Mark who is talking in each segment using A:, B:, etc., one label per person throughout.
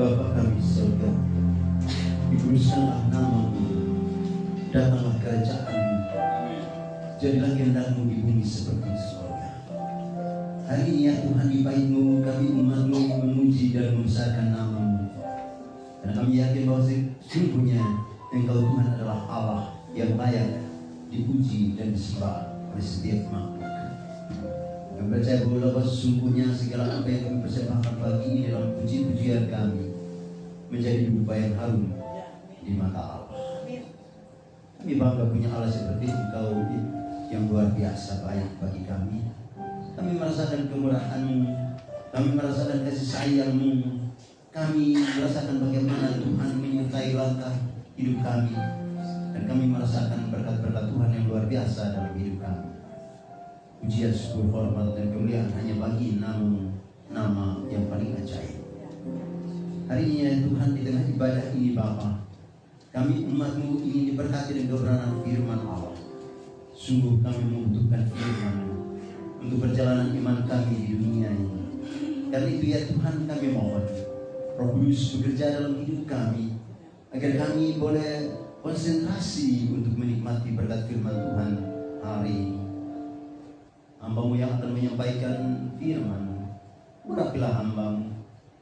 A: Bapa kami di surga, dikuduskanlah nama-Mu, datanglah kerajaan-Mu, jadilah kehendak-Mu di bumi seperti di surga. Hari ini ya Tuhan, di bait-Mu kami umat-Mu memuji dan membesarkan nama-Mu, dan kami yakin bahwa sesungguhnya Engkau Tuhan adalah Allah yang layak dipuji dan disembah oleh setiap makhluk. Kami percaya bahwa sesungguhnya segala apa yang kami persembahkan pagi ini dalam puji-pujian kami menjadi dupa yang harum di mata Allah. Kami bangga punya Allah seperti Engkau yang luar biasa baik bagi kami. Kami merasakan kemurahan-Mu, kami merasakan kasih sayang-Mu, kami merasakan bagaimana Tuhan menyertai langkah hidup kami, dan kami merasakan berkat-berkat Tuhan yang luar biasa dalam hidup kami. Pujian, syukur, hormat, dan kemuliaan hanya bagi nama yang paling ajaib. Hari ini ya Tuhan, di tengah ibadah ini Bapa, kami umat-Mu ingin diberkati dengan kebenaran firman Allah. Sungguh kami membutuhkan firman-Mu untuk perjalanan iman kami di dunia ini. Karena itu ya Tuhan, kami mohon Roh Kudus bekerja dalam hidup kami, agar kami boleh konsentrasi untuk menikmati berkat firman Tuhan hari ini. Hamba-Mu yang akan menyampaikan firman-Mu, urapilah hamba-Mu,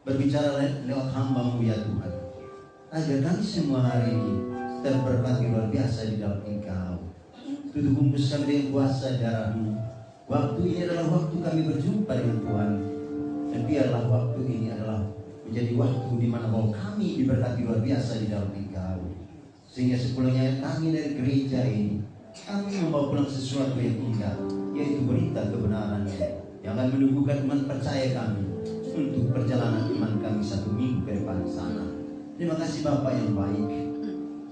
A: berbicara lewat hamba-Mu ya Tuhan, agar kami semua hari ini terberkati luar biasa di dalam Engkau. Tutup bungkus kami dengan kuasa darah-Mu. Waktu ini adalah waktu kami berjumpa dengan Tuhan, dan biarlah waktu ini adalah menjadi waktu di mana bahwa kami diberkati luar biasa di dalam Engkau, sehingga sepulangnya kami dari gereja ini, kami membawa pulang sesuatu yang indah, yaitu berita kebenaran-Nya yang akan menumbuhkan iman percaya kami untuk perjalanan iman kami satu minggu ke depan sana. Terima kasih Bapa yang baik,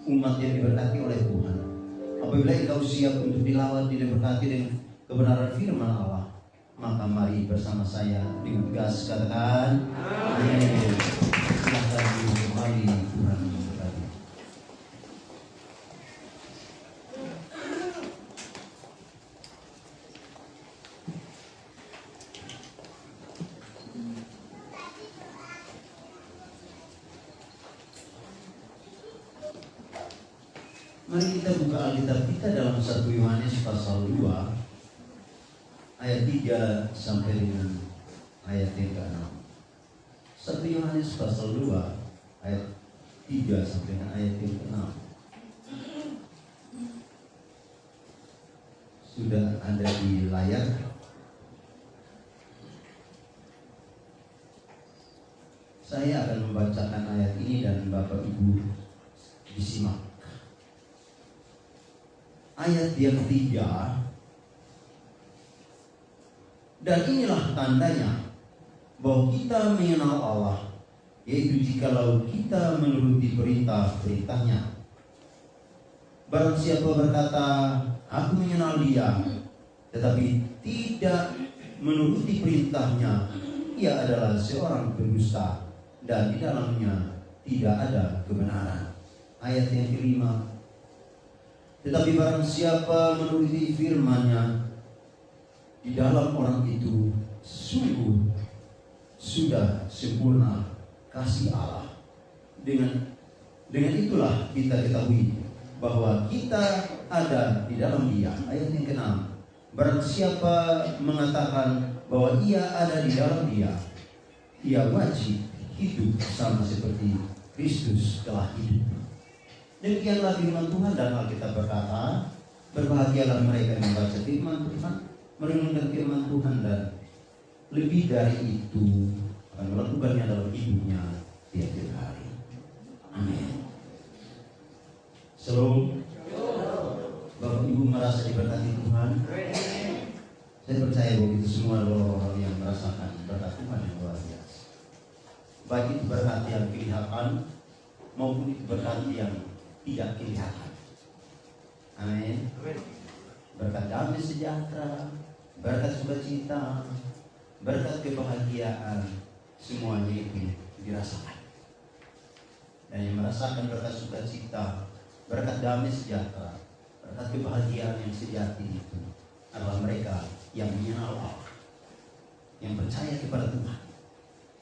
A: umat yang diberkati oleh Tuhan. Apabila Engkau siap untuk dilawat, diberkati dengan kebenaran firman Allah, maka mari bersama saya dengan tegas katakan amin. Silakan kembali, Tuhan memberkati. Mari kita buka Alkitab kita dalam 1 Yohanes pasal 2 ayat 3 sampai dengan ayat yang ke-6. 1 Yohanes pasal 2 ayat 3 sampai dengan ayat yang ke-6. Sudah ada di layar. Saya akan membacakan ayat ini dan Bapak Ibu disimak. Ayat yang 3. Dan inilah tandanya bahwa kita mengenal Allah, yaitu jikalau kita menuruti perintah-perintahnya. Barang siapa berkata, aku mengenal Dia, tetapi tidak menuruti perintahnya, ia adalah seorang pendusta, dan di dalamnya tidak ada kebenaran. Ayat yang ke-5. Tetapi barang siapa menuruti firman-Nya, di dalam orang itu sungguh sudah sempurna kasih Allah. Dengan itulah kita ketahui bahwa kita ada di dalam Dia. Ayat yang ke-6. Barang siapa mengatakan bahwa ia ada di dalam Dia, ia wajib hidup sama seperti Kristus telah hidup. Demikianlah firman Tuhan, dan Alkitab berkata, berbahagialah mereka yang membaca firman Tuhan, merenungkan firman Tuhan, dan lebih dari itu akan melakukannya dalam hidupnya tiap-tiap hari. Amin. Shalom. Bapak Ibu merasa diberkati Tuhan? Saya percaya bahwa itu semua adalah orang yang merasakan berkat Tuhan yang luar biasa. Baik itu berkat yang kelihatan maupun itu berkat yang tidak kelihatan. Amin. Berkat damai sejahtera, berkat sukacita, berkat kebahagiaan, semuanya itu dirasakan. Dan yang merasakan berkat sukacita, berkat damai sejahtera, berkat kebahagiaan yang sejati itu adalah mereka yang mengenal Allah, yang percaya kepada Tuhan,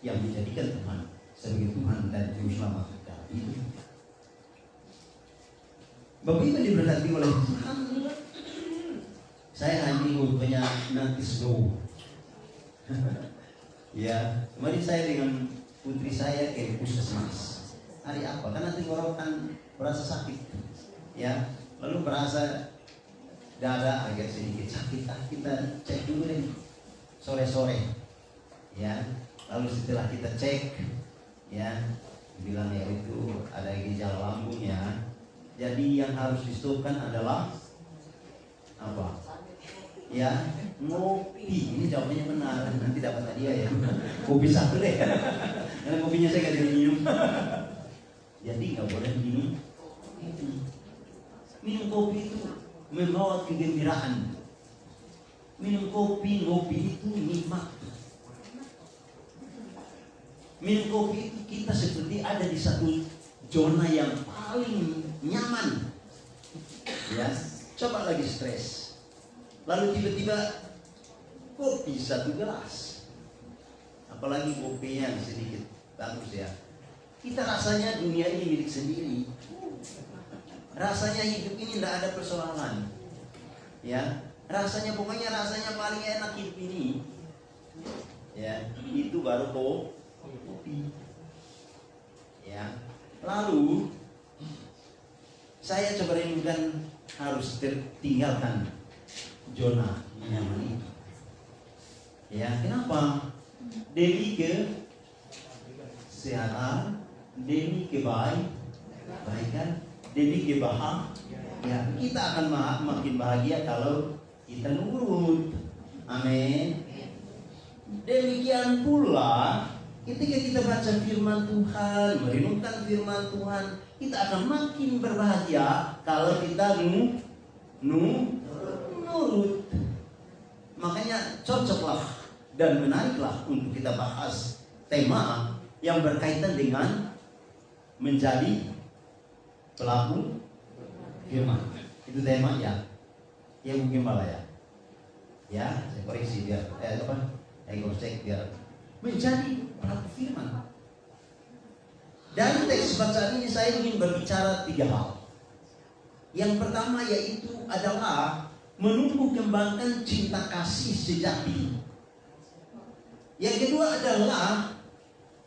A: yang menjadikan Tuhan sebagai Tuhan dan Juru Selamat kita. Bapak Ibu diberkati oleh Tuhan. Saya hanya punya nanti slow. Ya, kemarin saya dengan putri saya ke puskesmas. Hari apa? Karena tenggorokan merasa sakit. Ya, lalu merasa dada agak sedikit sakit. Kita cek dulu deh sore-sore. Ya, lalu setelah kita cek, ya, bilang ya itu ada gejala lambungnya. Jadi yang harus di-stopkan adalah apa? Ya, ngopi. Ini jawabannya benar. Nanti dapat hadiah ya. Kopi satu deh. Karena kopinya saya nggak jadi minum. Jadi nggak boleh minum. Minum kopi itu membawa kegembiraan. Minum kopi, ngopi itu nikmat. Minum kopi itu kita seperti ada di satu zona yang paling nyaman. Ya, coba lagi stres. Lalu tiba-tiba kopi 1 gelas, apalagi kopinya yang sedikit bagus ya. Kita rasanya dunia ini milik sendiri. Rasanya hidup ini tidak ada persoalan. Ya, rasanya pokoknya rasanya paling enak hidup ini. Ya, itu baru kopi. Ya, lalu saya coba renungkan harus tinggalkan zona nyaman itu. Ya, kenapa? Demi kesehatan, demi kebaikan, demi kebahagiaan. Ya, kita akan makin bahagia kalau kita nurut. Amin. Demikian pula ketika kita baca firman Tuhan, merenungkan firman Tuhan, kita akan makin berbahagia kalau kita nurut. Makanya cocoklah dan menariklah untuk kita bahas tema yang berkaitan dengan menjadi pelaku firman. Itu tema ya. Ya mungkin malah ya. Ya, saya koreksi biar cek biar menjadi pelaku firman. Dari teks bacaan ini saya ingin berbicara 3 hal. Yang pertama yaitu adalah menumbuh kembangkan cinta kasih sejati. Yang kedua adalah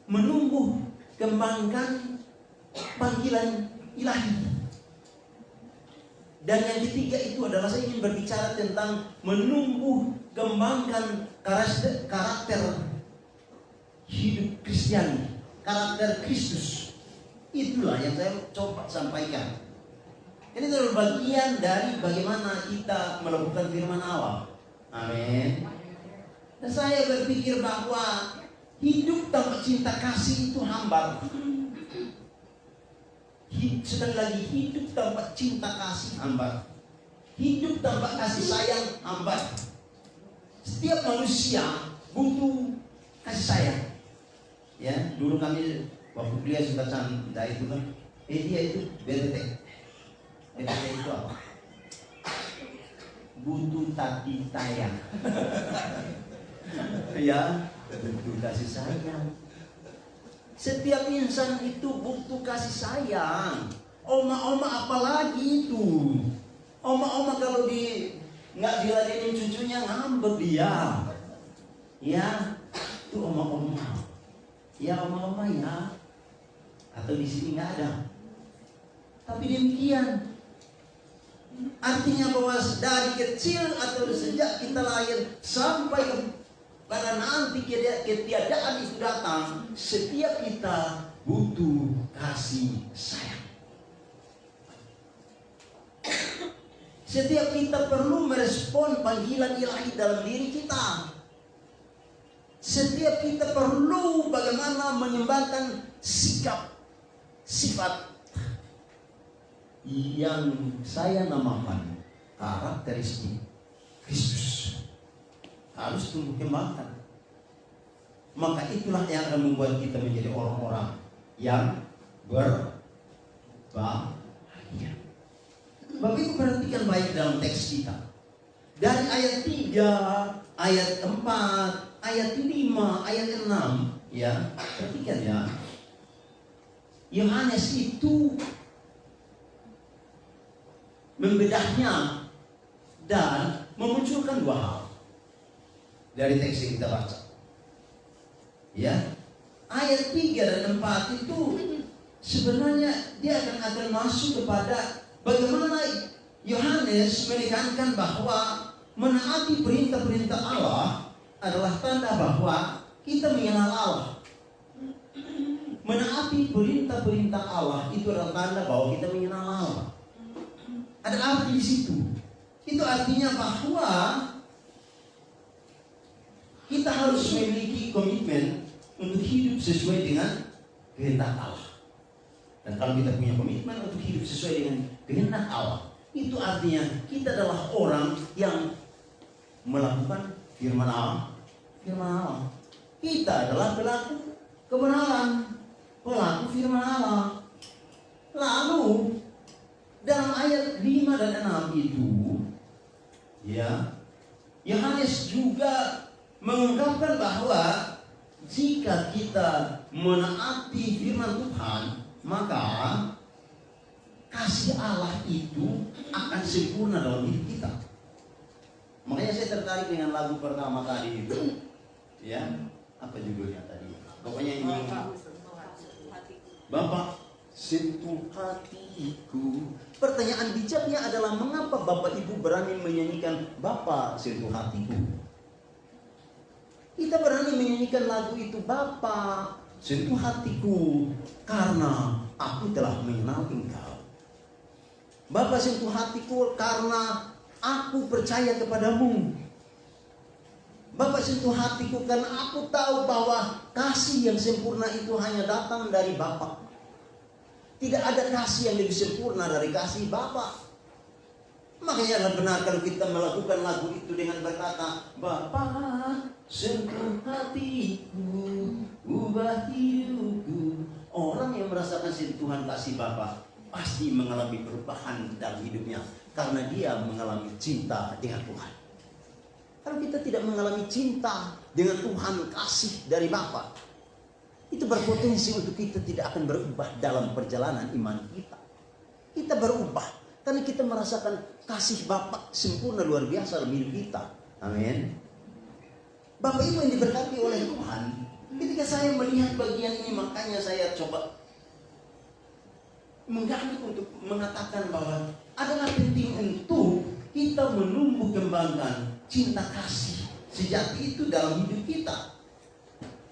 A: menumbuh kembangkan panggilan ilahi. Dan yang ketiga itu adalah saya ingin berbicara tentang menumbuh kembangkan karakter hidup Kristiani, karakter Kristus. Itulah yang saya coba sampaikan. Ini adalah bagian dari bagaimana kita melakukan firman Allah. Amin. Dan saya berpikir bahwa hidup tanpa cinta kasih itu hambar. Sedang lagi hidup tanpa cinta kasih hambar. Hidup tanpa kasih sayang hambar. Setiap manusia butuh kasih sayang. Ya, dulu kami waktu kuliah suka canda itu kan. Dia itu BTT. BTT itu apa? Butuh tati tayang. Ya, butuh kasih sayang. Setiap insan itu butuh kasih sayang. Oma-oma apalagi itu. Oma-oma kalau nggak diladenin cucunya ngambek dia. Ya, itu oma-oma. Ya oma-oma ya. Atau di sini nggak ada. Tapi demikian. Artinya bahwa dari kecil atau sejak kita lahir sampai pada nanti ketiadaan itu datang, setiap kita butuh kasih sayang. Setiap kita perlu merespon panggilan ilahi dalam diri kita. Setiap kita perlu bagaimana mengembangkan sikap, sifat yang saya namakan karakteristik Kristus. Harus tumbuh kembangkan. Maka itulah yang akan membuat kita menjadi orang-orang yang berbahagia. Bapak Ibu perhatikan baik dalam teks kita. Dari ayat 3, ayat 4, ayat 5, ayat 6, ya, perhatikan ya. Yohanes itu membedahnya dan memunculkan dua hal dari teks yang kita baca. Ya, ayat 3 dan 4 itu sebenarnya dia akan masuk kepada bagaimana Yohanes menekankan bahwa menaati perintah-perintah Allah adalah tanda bahwa kita mengenal Allah. Menaati perintah-perintah Allah itu adalah tanda bahwa kita mengenal Allah. Ada arti di situ. Itu artinya bahwa kita harus memiliki komitmen untuk hidup sesuai dengan kehendak Allah. Dan kalau kita punya komitmen untuk hidup sesuai dengan kehendak Allah, itu artinya kita adalah orang yang melakukan firman Allah. Firman Allah. Kita adalah pelaku kebenaran, pelaku firman Allah. Lalu dalam ayat 5 dan 6 itu, ya, Yohanes juga mengungkapkan bahwa jika kita menaati firman Tuhan, maka kasih Allah itu akan sempurna dalam hidup kita. Makanya saya tertarik dengan lagu pertama tadi itu. Ya, apa judulnya tadi? Pokoknya ini Bapak sentuh hatiku. Pertanyaan bijaknya adalah mengapa Bapak Ibu berani menyanyikan Bapak sentuh hatiku? Kita berani menyanyikan lagu itu, Bapak sentuh hatiku karena aku telah mengenal Engkau. Bapak sentuh hatiku karena aku percaya kepadamu. Bapak sentuh hatiku karena aku tahu bahwa kasih yang sempurna itu hanya datang dari Bapak. Tidak ada kasih yang lebih sempurna dari kasih Bapak. Makanya benar kalau kita melakukan lagu itu dengan berkata, Bapak sentuh hatiku, ubah hidupku. Orang yang merasakan sentuhan kasih Bapak pasti mengalami perubahan dalam hidupnya, karena dia mengalami cinta dengan Tuhan. Kalau kita tidak mengalami cinta dengan Tuhan, kasih dari Bapa, itu berpotensi untuk kita tidak akan berubah dalam perjalanan iman kita. Kita berubah karena kita merasakan kasih Bapa sempurna luar biasa dalam hidup kita. Amin. Bapak Ibu yang diberkati oleh Tuhan, ketika saya melihat bagian ini, makanya saya coba menggali untuk mengatakan bahwa adalah penting untuk kita menumbuh kembangkan cinta kasih sejati itu dalam hidup kita.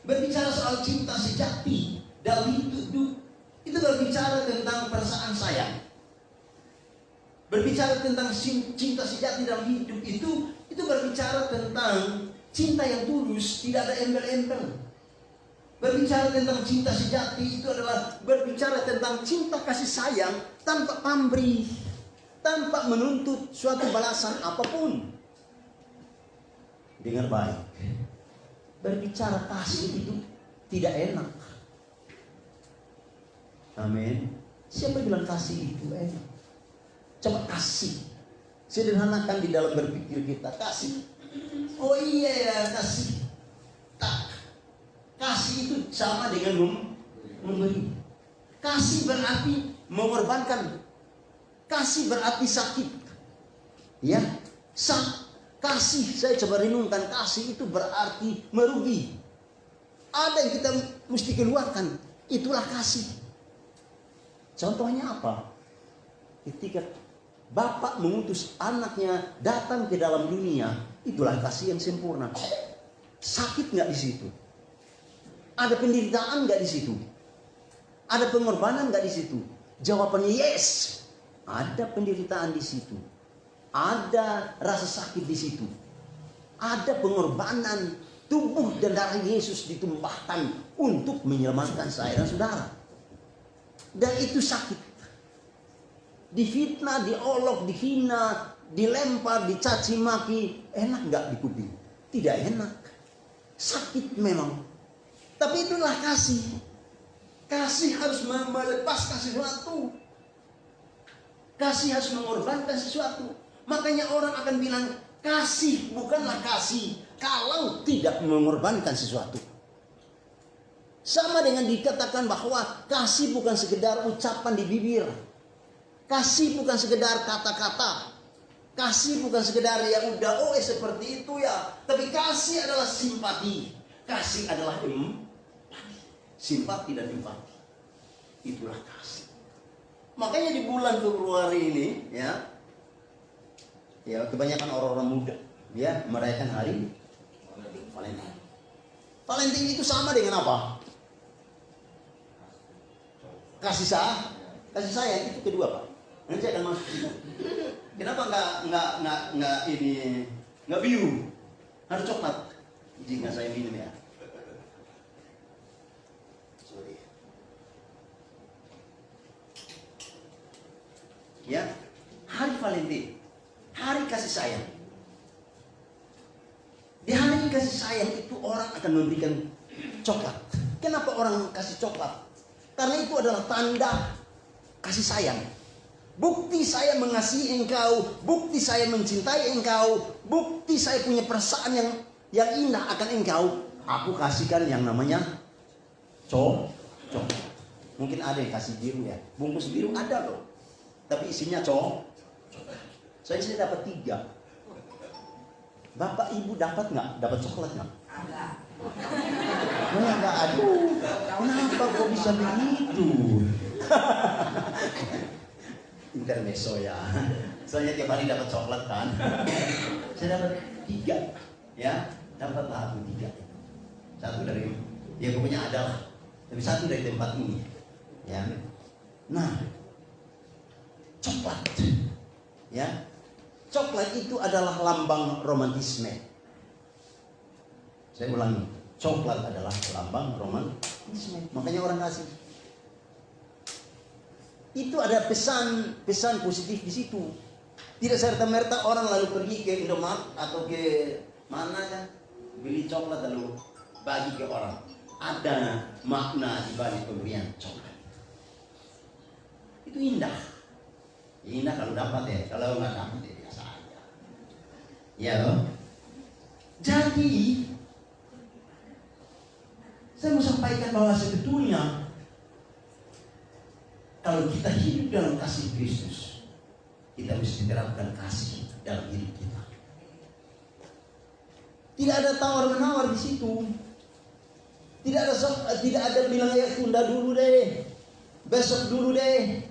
A: Berbicara soal cinta sejati dalam hidup itu berbicara tentang perasaan sayang. Berbicara tentang cinta sejati dalam hidup itu berbicara tentang cinta yang tulus, tidak ada embel-embel. Berbicara tentang cinta sejati itu adalah berbicara tentang cinta kasih sayang tanpa pamrih, tanpa menuntut suatu balasan apapun. Dengar baik, berbicara kasih itu tidak enak. Amin. Siapa yang bilang kasih itu enak? Coba kasih, sederhanakan di dalam berpikir kita. Kasih, oh iya ya, kasih. Tak, kasih itu sama dengan memberi. Kasih berarti mengorbankan. Kasih berarti sakit. Ya, kasih, saya coba renungkan, kasih itu berarti merugi. Ada yang kita mesti keluarkan, itulah kasih. Contohnya apa? Ketika Bapak mengutus anaknya datang ke dalam dunia, itulah kasih yang sempurna. Sakit nggak di situ? Ada penderitaan nggak di situ? Ada pengorbanan nggak di situ? Jawabannya yes. Ada penderitaan di situ. Ada rasa sakit di situ. Ada pengorbanan, tubuh dan darah Yesus ditumpahkan untuk menyelamatkan saya dan saudara. Dan itu sakit. Difitnah, diolok, dihina, dilempar, dicaci maki, enak nggak di kuping? Tidak enak. Sakit memang. Tapi itulah kasih. Kasih harus melepaskan sesuatu. Kasih harus mengorbankan sesuatu. Makanya orang akan bilang, kasih bukanlah kasih kalau tidak mengorbankan sesuatu.
B: Sama dengan dikatakan bahwa kasih bukan sekedar ucapan di bibir. Kasih bukan sekedar kata-kata. Kasih bukan sekedar ya udah seperti itu ya. Tapi kasih adalah simpati. Kasih adalah simpati dan empati. Itulah kasih. Makanya di bulan Februari ini ya kebanyakan orang-orang muda ya merayakan hari Valentine. Valentine itu sama dengan apa? Kasih sayang itu kedua, Pak. Nanti akan masuk itu. Kenapa nggak biru? Harus coklat. Jika saya minum ya. Sorry. Ya, hari Valentine, hari kasih sayang. Di hari kasih sayang itu orang akan memberikan coklat. Kenapa orang kasih coklat? Karena itu adalah tanda kasih sayang. Bukti saya mengasihi engkau, bukti saya mencintai engkau, bukti saya punya perasaan yang indah akan engkau. Aku kasihkan yang namanya coklat. Mungkin ada yang kasih biru ya. Bungkus biru ada loh. Tapi isinya coklat. Saya dapat 3. Bapak ibu dapat nggak? Dapat coklat nggak?
C: Ada.
B: Enggak, aduh. Kenapa kok bisa begitu? Intermezzo ya. Soalnya tiap hari dapat coklat kan. Saya dapat 3. Ya, dapatlah aku 3. 1 dari ya pokoknya ada lah. Tapi 1 dari tempat ini. Ya. Nah, coklat. Ya. Coklat itu adalah lambang romantisme. Saya ulangi, coklat adalah lambang romantisme. Makanya orang kasih. Itu ada pesan positif di situ. Tidak serta-merta orang lalu pergi ke Indomaret atau ke mana kan beli coklat lalu bagi ke orang. Ada makna di balik pemberian coklat. Itu indah. Indah kalau dapat ya, kalau nggak dapat ya biasa aja. Ya loh. Jadi saya mau sampaikan bahwa sebetulnya kalau kita hidup dalam kasih Kristus, kita mesti terapkan kasih dalam hidup kita. Tidak ada tawar-menawar di situ. Tidak ada bilang ya tunda dulu deh, besok dulu deh.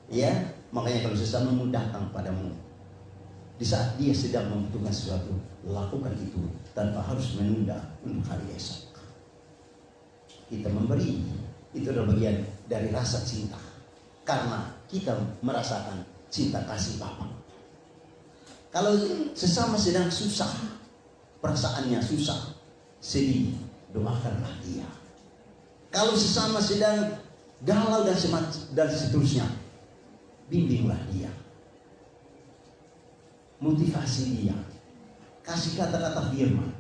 B: Ya, makanya kalau sesamamu datang padamu di saat dia sedang membutuhkan sesuatu, lakukan itu tanpa harus menunda untuk hari esok. Kita memberi, itu adalah bagian dari rasa cinta. Karena kita merasakan cinta kasih Bapa. Kalau sesama sedang susah, perasaannya susah, sedih, doakanlah dia. Kalau sesama sedang galau dan seterusnya, bimbinglah dia. Motivasi dia. Kasih kata-kata firman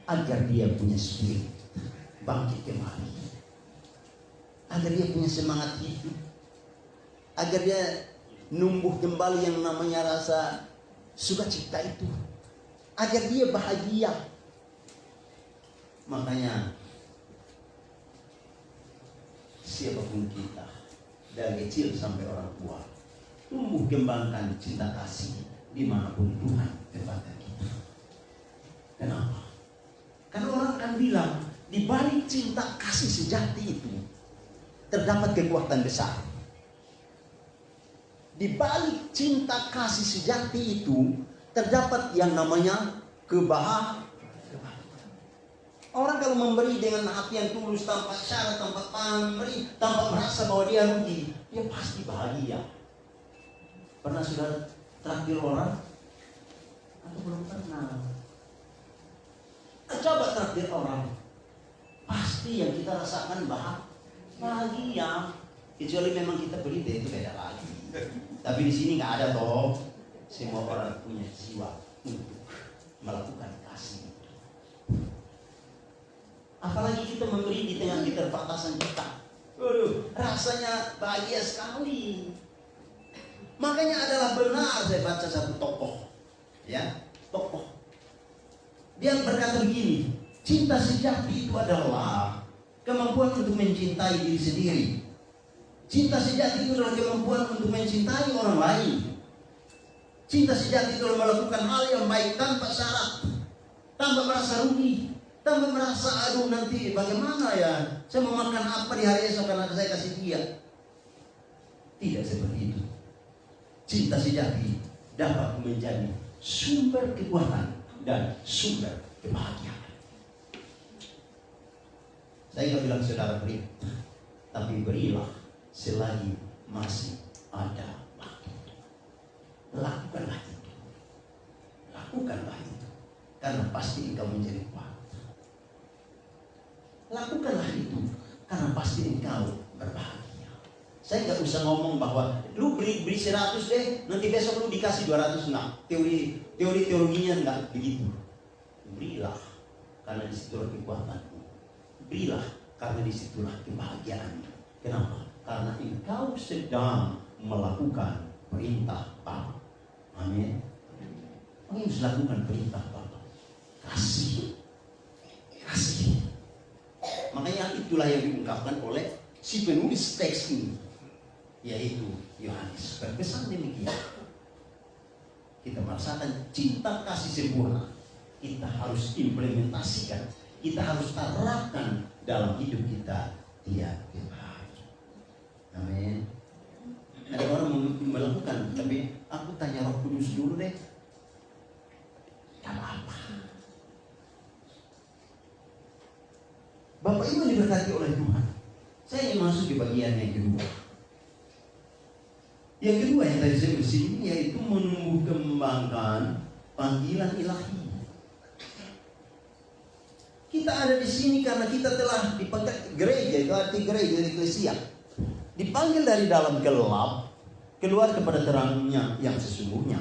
B: agar dia punya spirit bangkit kembali. Agar dia punya semangat hidup. Agar dia numbuh kembali yang namanya rasa sukacita itu. Agar dia bahagia. Makanya siapapun kita, dari kecil sampai orang tua, tumbuh kembangkan cinta kasih dimanapun Tuhan tempatkan kita. Kenapa? Karena orang akan bilang di balik cinta kasih sejati itu terdapat kekuatan besar. Di balik cinta kasih sejati itu terdapat yang namanya kebahagiaan. Orang kalau memberi dengan hati yang tulus, tanpa syarat, tanpa pamrih, tanpa merasa bahwa dia rugi, dia pasti bahagia. Pernah sudah traktir orang? Atau belum pernah? Coba traktir orang. Pasti yang kita rasakan bahagia. Kecuali memang kita beri, itu beda lagi. Tapi di sini nggak ada toh. Semua orang punya jiwa untuk melakukan kasih. Apalagi kita memberi di tengah keterbatasan kita. Waduh, rasanya bahagia sekali. Makanya adalah benar saya baca satu tokoh, ya, tokoh. Dia berkata begini, cinta sejati itu adalah kemampuan untuk mencintai diri sendiri. Cinta sejati itu adalah kemampuan untuk mencintai orang lain. Cinta sejati itu adalah melakukan hal yang baik tanpa syarat, tanpa merasa rugi, tanpa merasa aduh nanti bagaimana ya, saya mau makan apa di hari esok karena saya kasih dia. Tidak seperti itu. Cinta sejati dapat menjadi sumber kekuatan dan sumber kebahagiaan. Saya nggak bilang saudara beri, tapi berilah selagi masih ada waktu. Lakukanlah itu. Lakukanlah itu. Karena pasti engkau menjadi kuat. Lakukanlah itu. Karena pasti engkau berbahagia. Saya nggak usah ngomong bahwa lu beri 100 deh, nanti besok lu dikasih 200. Enggak. Teorinya enggak begitu. Berilah karena disitulah kekuatanmu. Berilah karena disitulah kebahagiaanmu. Kenapa? Karena engkau sedang melakukan perintah Bapa. Amin. Engkau harus lakukan perintah Bapa. Kasih. Makanya itulah yang diungkapkan oleh si penulis teks ini, yaitu Yohanes. Berpesan demikian. Kita merasakan cinta kasih sempurna. Kita harus implementasikan. Kita harus terapkan dalam hidup kita tiap hari. Amin. Ada orang melakukan, tapi aku tanya Roh Kudus dulu deh. Gak apa-apa. Bapak Ibu diberkati oleh Tuhan. Saya ingin masuk di bagian yang kedua. Yang kedua yang tadi saya bersinggung, yaitu menumbuh kembangkan panggilan ilahi. Kita ada di sini karena kita telah dipanggil gereja, itu arti gereja, eklesia. Dipanggil dari dalam gelap keluar kepada terangnya yang sesungguhnya.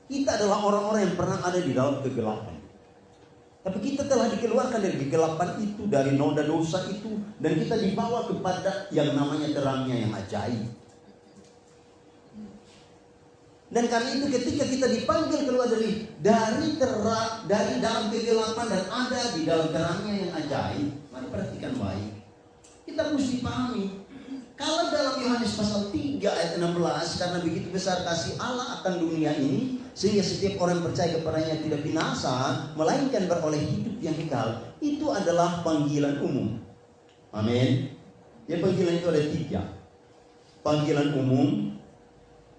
B: Kita adalah orang-orang yang pernah ada di dalam kegelapan. Tapi kita telah dikeluarkan dari kegelapan itu, dari noda dosa itu, dan kita dibawa kepada yang namanya terangnya yang ajaib. Dan karena itu ketika kita dipanggil keluar dari dalam kegelapan dan ada di dalam terangnya yang ajaib, mari perhatikan baik. Kita mesti pahami, kalau dalam Yohanes pasal 3 ayat 16, karena begitu besar kasih Allah akan dunia ini, sehingga setiap orang percaya kepadanya tidak binasa, melainkan beroleh hidup yang kekal. Itu adalah panggilan umum. Amin. Ya, panggilan itu ada 3. Panggilan umum,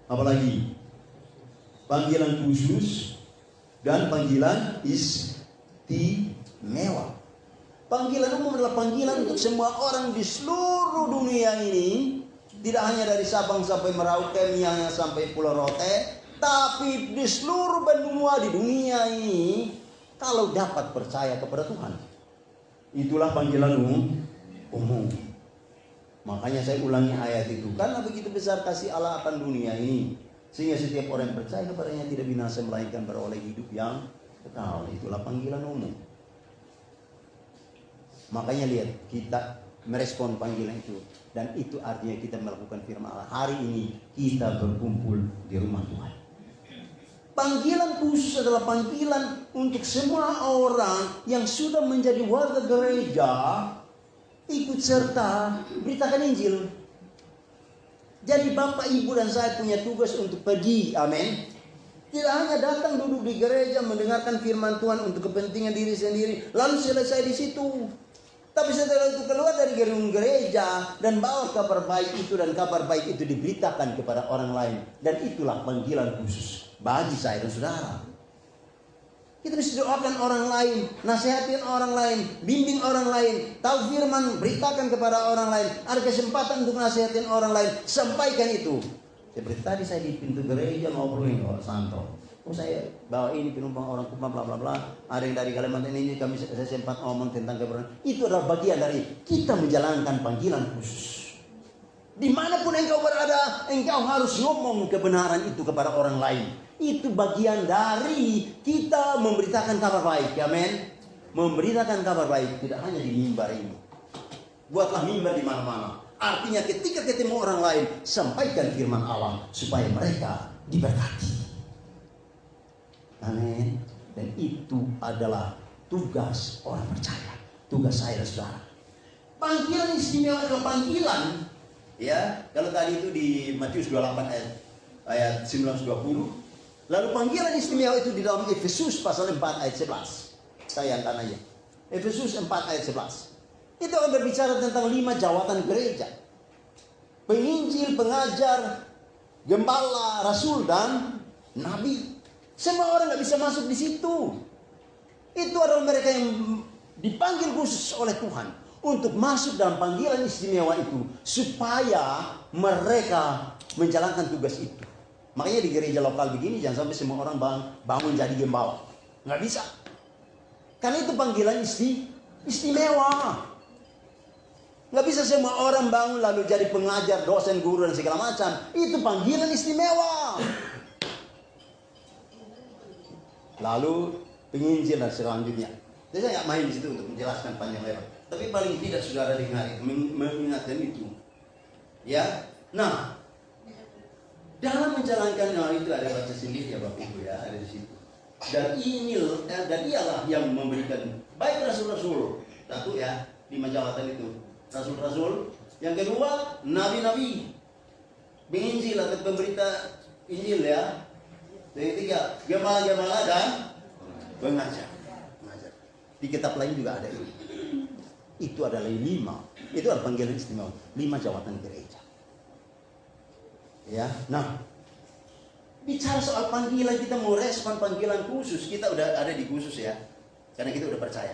B: apalagi? Panggilan khusus dan panggilan istimewa. Panggilan umum adalah panggilan untuk semua orang di seluruh dunia ini, tidak hanya dari Sabang sampai Merauke, Miangas sampai Pulau Rote, tapi di seluruh benua di dunia ini, kalau dapat percaya kepada Tuhan. Itulah panggilan umum. Makanya saya ulangi ayat itu, karena begitu besar kasih Allah akan dunia ini, sehingga setiap orang yang percaya kepadanya tidak binasa, melainkan beroleh hidup yang kekal. Itulah panggilan umum. Makanya lihat, kita merespon panggilan itu, dan itu artinya kita melakukan firman Allah. Hari ini kita berkumpul di rumah Tuhan. Panggilan khusus adalah panggilan untuk semua orang yang sudah menjadi warga gereja, ikut serta beritakan Injil. Jadi Bapak, Ibu, dan saya punya tugas untuk pergi, amin. Tidak hanya datang duduk di gereja mendengarkan firman Tuhan untuk kepentingan diri sendiri, lalu selesai di situ. Tapi setelah itu keluar dari gedung gereja dan bawa kabar baik itu, dan kabar baik itu diberitakan kepada orang lain. Dan itulah panggilan khusus bagi saya dan saudara. Kita mesti doakan orang lain, nasihatin orang lain, bimbing orang lain, tahu firman, beritakan kepada orang lain. Ada kesempatan untuk nasihatin orang lain, sampaikan itu. Seperti tadi saya di pintu gereja ngobrolin orang Santo. Oh, saya bawa ini penumpang orang Kupang bla bla bla. Ada yang dari Kalimantan ini, saya sempat ngomong tentang kebenaran. Itu adalah bagian dari kita menjalankan panggilan khusus. Dimanapun engkau berada, engkau harus ngomong kebenaran itu kepada orang lain. Itu bagian dari kita memberitakan kabar baik, amin. Memberitakan kabar baik tidak hanya di mimbar ini. Buatlah mimbar di mana-mana. Artinya ketika ketemu orang lain, sampaikan firman Allah supaya mereka diberkati. Amin. Dan itu adalah tugas orang percaya. tugas saya, saudara. Panggilan istimewa adalah panggilan, ya. Kalau tadi itu di Matius 28 ayat 19-20. Lalu panggilan istimewa itu di dalam Efesus pasal 4 ayat 11. Saya angkat aja. Efesus 4 ayat 11. Itu akan berbicara tentang 5 jawatan gereja. Penginjil, pengajar, gembala, rasul, dan nabi. Semua orang nggak bisa masuk di situ. Itu adalah mereka yang dipanggil khusus oleh Tuhan untuk masuk dalam panggilan istimewa itu, supaya mereka menjalankan tugas itu. Makanya di gereja lokal begini jangan sampai semua orang bangun jadi gembala. Nggak bisa. Karena itu panggilan istimewa. Nggak bisa semua orang bangun lalu jadi pengajar, dosen, guru, dan segala macam. Itu panggilan istimewa. Lalu penginjil dan selanjutnya. Jadi saya nggak main di situ untuk menjelaskan panjang lebar. Tapi paling tidak saudara dengar, mengingatkan itu. Ya, nah. Dalam menjalankan hal itu ada baca sendiri ya Bapak Ibu ya, ada di situ. Dan ialah yang memberikan baik rasul-rasul, satu ya, 5 jawatan itu, rasul-rasul. Yang kedua, nabi-nabi, penginjil atau pemberita Injil ya. Yang ketiga, gembala-gembala dan pengajar. Di kitab lain juga ada ini. Itu adalah 5. Itu adalah panggilan istimewa, 5 jawatan gereja. Ya, nah, bicara soal panggilan, kita mau respon panggilan khusus, kita udah ada di khusus ya, karena kita udah percaya,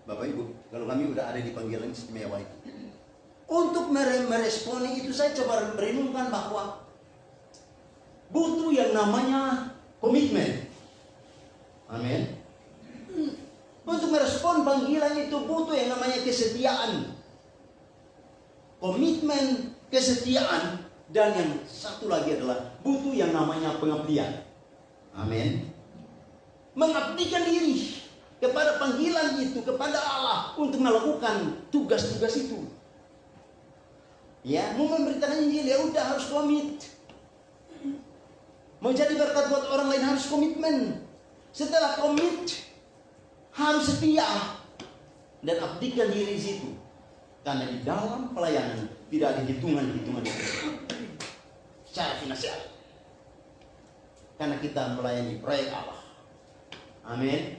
B: Bapak Ibu, kalau kami udah ada di panggilan istimewa itu. Untuk meresponi itu, saya coba merenungkan bahwa butuh yang namanya komitmen. Amin. Untuk merespon panggilan itu butuh yang namanya kesetiaan, komitmen, kesetiaan. Dan yang satu lagi adalah butuh yang namanya pengabdian. Amin. Mengabdikan diri kepada panggilan itu, kepada Allah untuk melakukan tugas-tugas itu. Ya, mau memberitakan Injil ya udah harus komit. Mau jadi berkat buat orang lain harus komitmen. Setelah komit harus setia dan abdikan diri di situ. Karena di dalam pelayanan tidak ada hitungan-hitungan secara finansial. Karena kita melayani proyek Allah. Amin.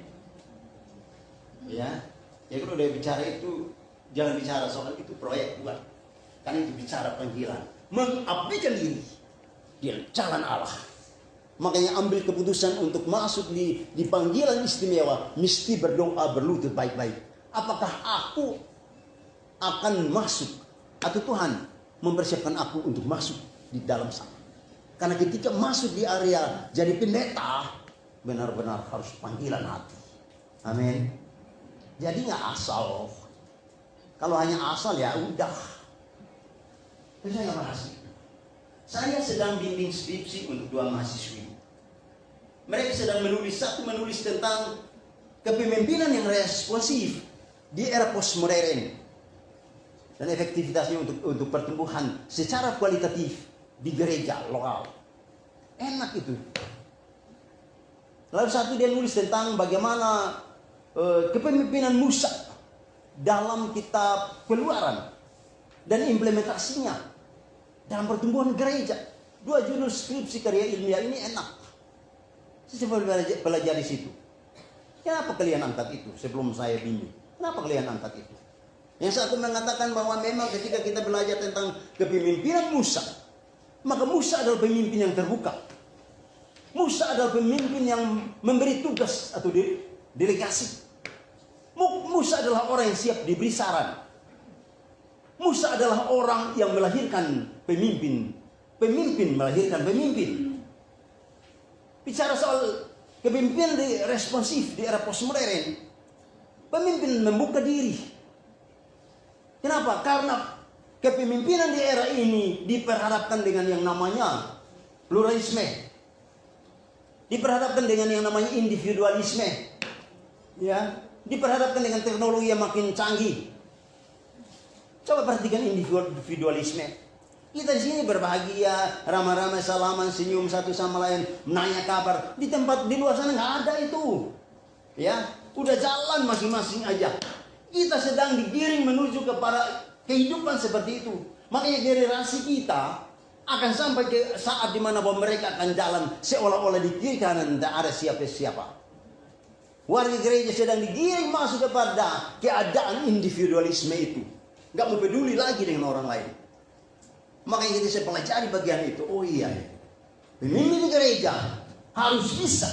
B: Ya, jadi kalau udah bicara itu jangan bicara soal itu proyek, bukan. Karena itu bicara panggilan, mengabdikan diri di jalan Allah. Makanya ambil keputusan untuk masuk di panggilan istimewa, mesti berdoa, berlutut baik-baik. Apakah aku akan masuk atau Tuhan mempersiapkan aku untuk masuk di dalam sana? Karena ketika masuk di area jadi pendeta, benar-benar harus panggilan hati. Amin. Jadi nggak asal. Kalau hanya asal ya udah. Itu saya nggak bahas. Saya sedang bimbing skripsi untuk 2 mahasiswi. Mereka sedang menulis tentang kepemimpinan yang responsif di era postmodern dan efektivitasnya untuk pertumbuhan secara kualitatif di gereja lokal. Enak itu. Lalu satu dia nulis tentang bagaimana kepemimpinan Musa dalam kitab Keluaran dan implementasinya dalam pertumbuhan gereja. 2 judul skripsi karya ilmiah ini enak. Saya coba belajar di situ. Kenapa kalian angkat itu sebelum saya bimbing? Kenapa kalian angkat itu? Yang satu mengatakan bahwa memang ketika kita belajar tentang kepemimpinan Musa, maka Musa adalah pemimpin yang terbuka. Musa adalah pemimpin yang memberi tugas atau delegasi. Musa adalah orang yang siap diberi saran. Musa adalah orang yang melahirkan pemimpin. Pemimpin melahirkan pemimpin. Bicara soal kepemimpinan responsif di era postmodern, pemimpin membuka diri. Kenapa? Karena kepemimpinan di era ini diperhadapkan dengan yang namanya pluralisme. Diperhadapkan dengan yang namanya individualisme. Ya, diperhadapkan dengan teknologi yang makin canggih. Coba perhatikan individualisme. Kita di sini berbahagia, ramai-ramai salaman, senyum satu sama lain, menanya kabar. Di luar sana nggak ada itu. Ya, udah jalan masing-masing aja. Kita sedang digiring menuju kepada kehidupan seperti itu. Makanya generasi kita akan sampai ke saat dimana bahwa mereka akan jalan seolah-olah di kiri kanan tidak ada siapa-siapa. Warga gereja sedang digiring masuk kepada keadaan individualisme itu. Gak mau peduli lagi dengan orang lain. Makanya kita saya pelajari bagian itu. Oh iya, pemimpin gereja harus bisa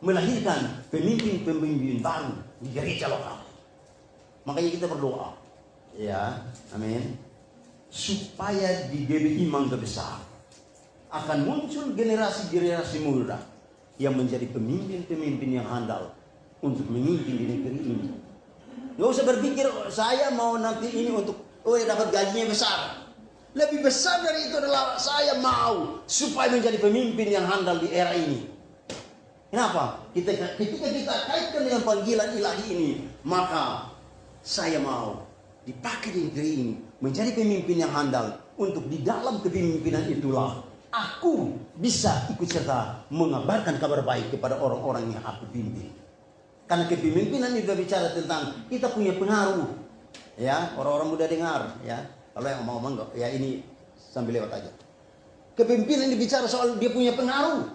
B: melahirkan pemimpin-pemimpin baru di gereja lokal. Makanya kita berdoa, ya, amin, supaya di GBI Mangga Besar akan muncul generasi-generasi muda yang menjadi pemimpin-pemimpin yang handal untuk memimpin di negeri ini. Nggak usah berpikir saya mau nanti ini untuk dapat gajinya besar. Lebih besar dari itu adalah saya mau supaya menjadi pemimpin yang handal di era ini. Kenapa? Ketika kita kaitkan dengan panggilan ilahi ini, maka saya mau dipakai di negeri ini menjadi pemimpin yang handal. Untuk di dalam kepemimpinan itulah aku bisa ikut serta mengabarkan kabar baik kepada orang-orang yang aku pimpin. Karena kepemimpinan itu bicara tentang kita punya pengaruh. Ya, orang-orang muda dengar, ya. Kalau yang ngomong-ngomong, ya ini sambil lewat aja. Kepemimpinan ini bicara soal dia punya pengaruh.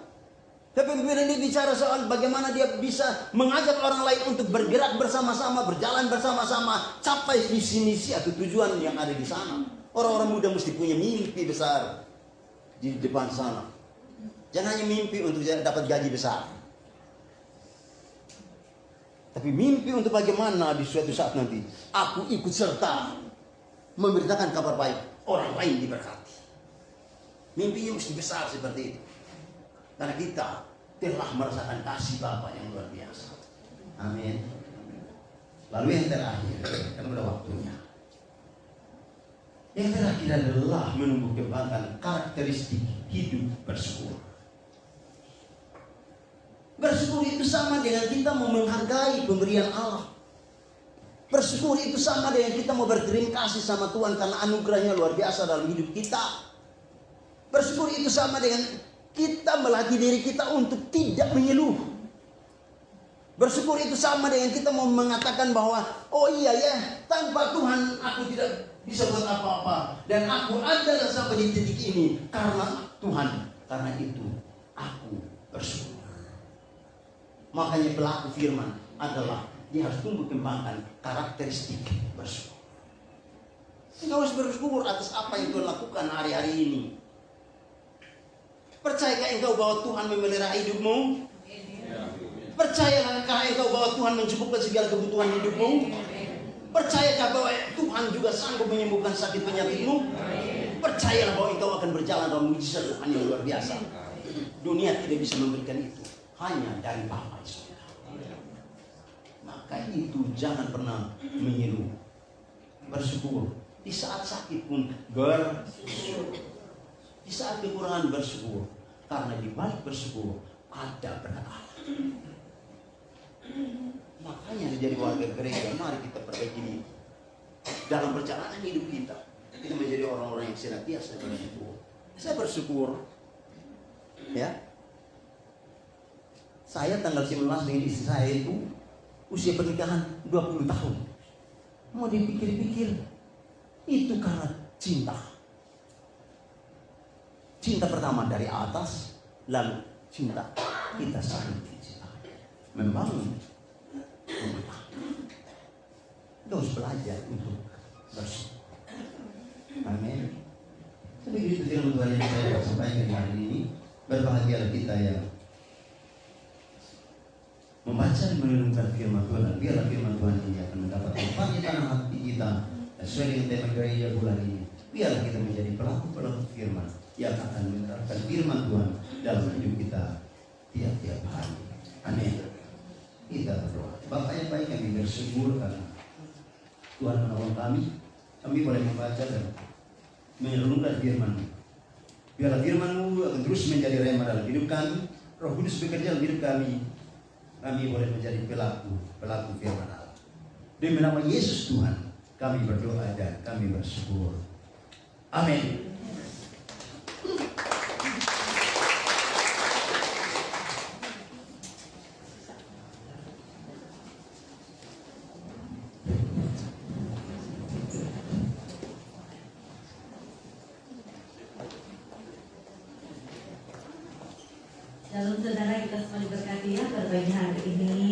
B: Kepemimpinan ini bicara soal bagaimana dia bisa mengajak orang lain untuk bergerak bersama-sama, berjalan bersama-sama, capai visi misi atau tujuan yang ada di sana. Orang-orang muda mesti punya mimpi besar di depan sana. Jangan hanya mimpi untuk dapat gaji besar. Tapi mimpi untuk bagaimana di suatu saat nanti aku ikut serta memberitakan kabar baik, orang lain diberkati. Mimpinya mesti besar seperti itu. Karena kita telah merasakan kasih Bapa yang luar biasa. Amin. Lalu yang terakhir, kan udah waktunya. Yang terakhir adalah menumbuh kembangkan karakteristik hidup bersyukur. Bersyukur itu sama dengan kita mau menghargai pemberian Allah. Bersyukur itu sama dengan kita mau berterima kasih sama Tuhan karena anugerahnya luar biasa dalam hidup kita. Bersyukur itu sama dengan kita melatih diri kita untuk tidak mengeluh. Bersyukur itu sama dengan kita mau mengatakan bahwa oh iya ya, tanpa Tuhan aku tidak bisa buat apa-apa. Dan aku adalah sampai di titik ini karena Tuhan. Karena itu aku bersyukur. Makanya pelaku firman adalah dia harus tumbuh kembangkan karakteristik bersyukur. Engkau harus bersyukur atas apa yang Tuhan lakukan hari-hari ini. Percayakah engkau bahwa Tuhan memelihara hidupmu? Percayakah engkau bahwa Tuhan mencukupkan segala kebutuhan hidupmu? Percayakah bahwa Tuhan juga sanggup menyembuhkan sakit penyakitmu? Percayalah bahwa engkau akan berjalan dalam mujizat Tuhan yang luar biasa. Dunia tidak bisa memberikan itu, hanya dari Bapa di surga. Maka itu jangan pernah mengeluh. Bersyukur. Di saat sakit pun bersyukur. Di saat kekurangan bersyukur. Karena di balik bersyukur ada berkat Allah. Makanya menjadi warga gereja, mari kita perbaiki diri. Dalam perjalanan hidup kita, kita menjadi orang-orang yang senantiasa bersyukur. Saya bersyukur. Ya. Saya tanggal 19 dengan istri saya itu usia pernikahan 20 tahun. Mau dipikir-pikir, itu karena cinta. Cinta pertama dari atas, lalu cinta kita saling mencintai. Membangun rumah. Kita harus belajar untuk bersyukur. Amin. Tapi itu firman Tuhan yang saya sampaikan hari ini. Berbahagialah kita yang membaca dan merenungkan firman Tuhan, dan biarlah firman Tuhan ini akan mendapat tempat di tanah hati kita sesuai dengan tema gereja bulan ini. Biarlah kita menjadi pelaku-pelaku firman yang akan menerapkan firman Tuhan dalam hidup kita tiap-tiap hari. Amin. Kita berdoa. Bapa yang baik, kami bersyukur karena Tuhan menolong kami. Kami boleh membaca dan merenungkan firman-Mu. Biarlah firman-Mu akan terus menjadi rema dalam hidup kami. Roh Kudus bekerja dalam hidup kami. Kami boleh menjadi pelaku firman Allah. Demi nama Yesus Tuhan, kami berdoa dan kami bersyukur. Amin.
C: Shalom saudara, kita semua diberkati ya pada pagi hari ini.